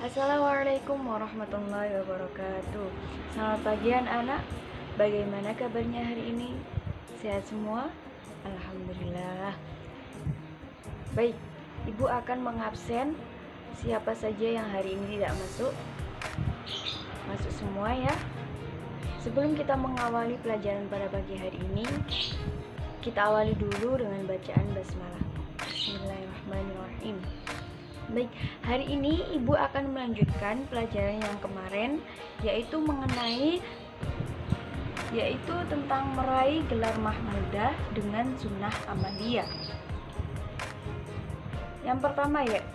Assalamualaikum warahmatullahi wabarakatuh. Selamat pagi anak-anak. Bagaimana kabarnya hari ini? Sehat semua? Alhamdulillah. Baik, Ibu akan mengabsen siapa saja yang hari ini tidak masuk. Masuk semua ya. Sebelum kita mengawali pelajaran pada pagi hari ini, kita awali dulu dengan bacaan basmalah. Bismillahirrahmanirrahim. Baik, hari ini Ibu akan melanjutkan pelajaran yang kemarin, yaitu tentang meraih gelar mahmudah dengan sunnah amaliyah.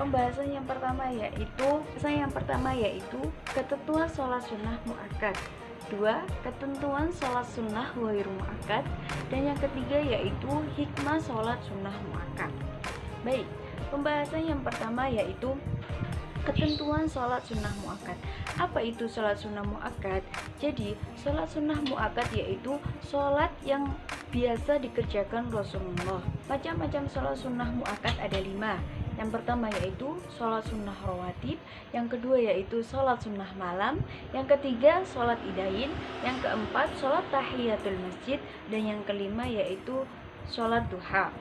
Pembahasan yang pertama yaitu ketentuan sholat sunnah muakkad. 2. Ketentuan sholat sunnah ghairu muakkad. Dan yang ketiga yaitu hikmah sholat sunnah muakkad. Baik, pembahasan yang pertama yaitu ketentuan sholat sunnah muakkad. Apa itu sholat sunnah muakkad? Jadi, sholat sunnah muakkad yaitu sholat yang biasa dikerjakan Rasulullah. Macam-macam sholat sunnah muakkad ada 5. Yang pertama yaitu sholat sunnah rawatib, yang kedua yaitu sholat sunnah malam, yang ketiga sholat idain, yang keempat sholat tahiyatul masjid, dan yang kelima yaitu sholat duha.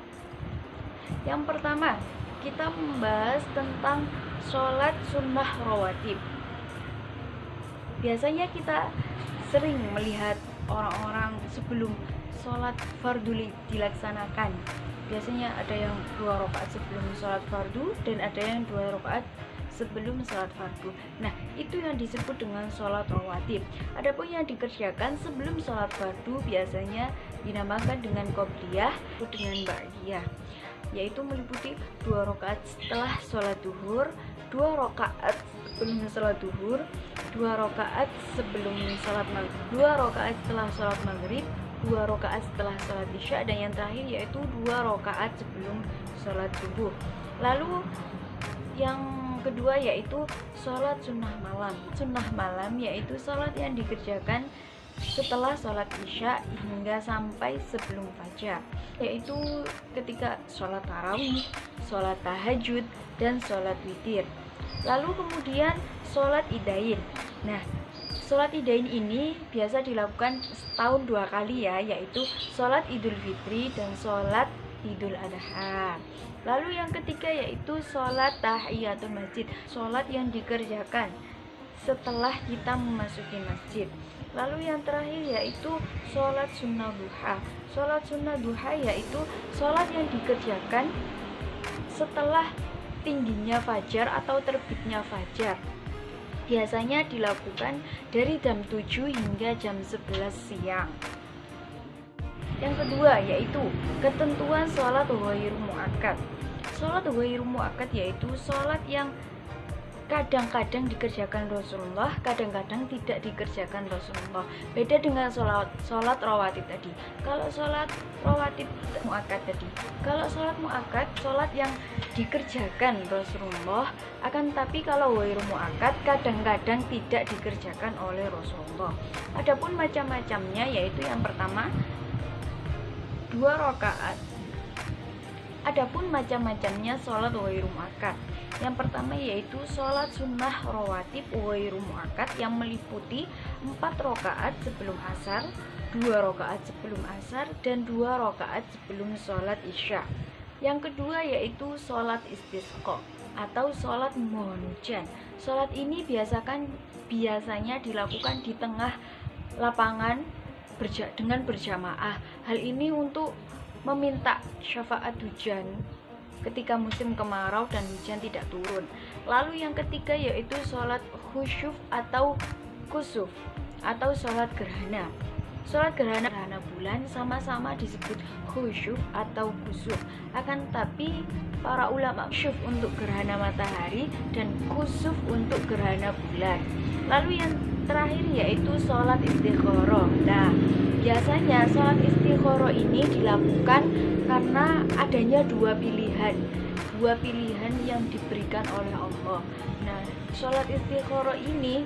Yang pertama, kita membahas tentang sholat sunnah rawatib. Biasanya kita sering melihat orang-orang sebelum sholat fardu dilaksanakan. Biasanya ada yang 2 rakaat sebelum sholat fardu dan ada yang 2 rakaat sebelum sholat fardu. Nah, itu yang disebut dengan sholat rawatib. Adapun yang dikerjakan sebelum sholat fardu biasanya dinamakan dengan qobliyah atau dengan ba'diyah, yaitu meliputi 2 rakaat setelah sholat duhur, 2 rakaat sebelum sholat duhur, 2 rakaat sebelum sholat maghrib, 2 rakaat setelah sholat maghrib, 2 rakaat setelah sholat isya, dan yang terakhir yaitu 2 rakaat sebelum sholat subuh. Lalu yang kedua yaitu sholat sunnah malam. Sunnah malam yaitu sholat yang dikerjakan setelah sholat isya hingga sampai sebelum fajar, yaitu ketika sholat tarawih, sholat tahajud, dan sholat witir. Lalu kemudian sholat idain. Nah, sholat idain ini biasa dilakukan setahun 2 kali ya, yaitu sholat idul fitri dan sholat idul adha. Lalu yang ketiga yaitu sholat tahiyatul masjid, sholat yang dikerjakan setelah kita memasuki masjid. Lalu yang terakhir yaitu sholat sunnah duha. Sholat sunnah duha yaitu sholat yang dikerjakan setelah tingginya fajar atau terbitnya fajar. Biasanya dilakukan dari jam 7 hingga jam 11 siang. Yang kedua yaitu ketentuan sholat ghairu muakkad. Sholat ghairu muakkad yaitu sholat yang kadang-kadang dikerjakan Rasulullah, kadang-kadang tidak dikerjakan Rasulullah. Beda dengan sholat rawatib tadi. Kalau sholat rawatib muakkad tadi, kalau sholat muakkad, sholat yang dikerjakan Rasulullah, akan tapi kalau ghairu muakkad kadang-kadang tidak dikerjakan oleh Rasulullah. Adapun macam-macamnya yaitu yang pertama 2 rakaat. Adapun macam-macamnya sholat ghairu muakkad. Yang pertama yaitu sholat sunnah rawatib ghairu muakkad yang meliputi 4 rakaat sebelum asar, 2 rakaat sebelum asar, dan 2 rakaat sebelum sholat isya. Yang kedua yaitu sholat istisqa atau sholat mohon hujan. Sholat ini biasanya dilakukan di tengah lapangan dengan berjamaah. Hal ini untuk meminta syafaat hujan ketika musim kemarau dan hujan tidak turun. Lalu yang ketiga yaitu sholat khusyuf atau kusuf atau sholat gerhana. Sholat gerhana bulan sama-sama disebut khusyuf atau kusuf. Akan tapi para ulama khusyuf untuk gerhana matahari dan kusuf untuk gerhana bulan. Lalu yang terakhir yaitu sholat istikharah. Nah, biasanya sholat istikharah ini dilakukan karena adanya dua pilihan yang diberikan oleh Allah. Nah, sholat istikharah ini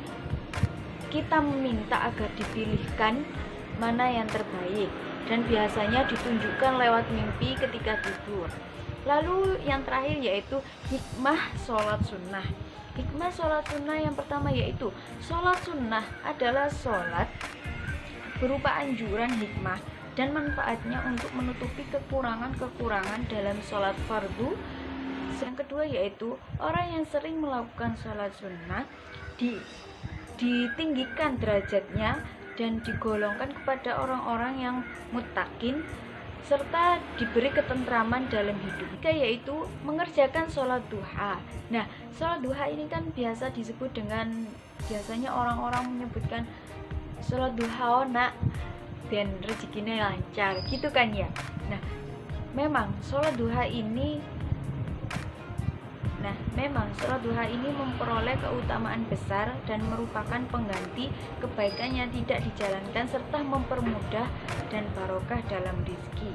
kita meminta agar dipilihkan mana yang terbaik, dan biasanya ditunjukkan lewat mimpi ketika tidur. Lalu yang terakhir yaitu hikmah sholat sunnah. Hikmah sholat sunnah yang pertama yaitu sholat sunnah adalah sholat berupa anjuran hikmah dan manfaatnya untuk menutupi kekurangan-kekurangan dalam sholat fardu. Yang kedua yaitu orang yang sering melakukan sholat sunnah ditinggikan derajatnya dan digolongkan kepada orang-orang yang muttaqin serta diberi ketentraman dalam hidup. Yaitu mengerjakan sholat duha. Nah, sholat duha ini kan biasa disebut dengan, biasanya orang-orang menyebutkan sholat duha nak dan rezekinya lancar gitu kan ya. Nah, memang sholat duha ini memperoleh keutamaan besar dan merupakan pengganti kebaikan yang tidak dijalankan serta mempermudah dan barokah dalam rezeki.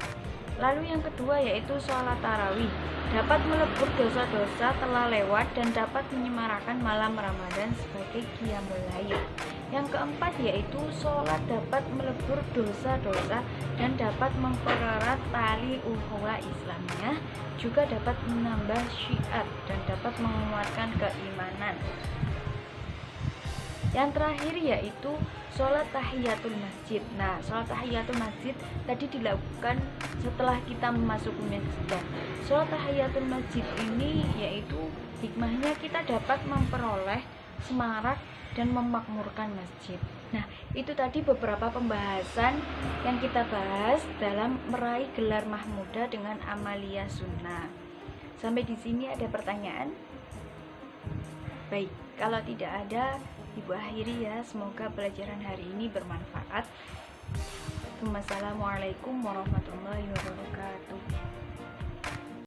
Lalu yang kedua yaitu sholat tarawih, dapat melebur dosa-dosa telah lewat dan dapat menyemarakan malam Ramadan sebagai qiyamul lail. Yang keempat yaitu sholat dapat melebur dosa-dosa dan dapat mempererat tali ukhuwah Islamiyah, juga dapat menambah syiat dan dapat menguatkan keimanan. Yang terakhir yaitu sholat tahiyatul masjid. Nah, sholat tahiyatul masjid tadi dilakukan setelah kita memasuki masjid. Sholat tahiyatul masjid ini yaitu hikmahnya kita dapat memperoleh semarak dan memakmurkan masjid. Nah, itu tadi beberapa pembahasan yang kita bahas dalam meraih gelar mahmudah dengan amalia sunnah. Sampai di sini ada pertanyaan? Baik, kalau tidak ada, Ibu akhiri ya. Semoga pelajaran hari ini bermanfaat. Wassalamualaikum warahmatullahi wabarakatuh.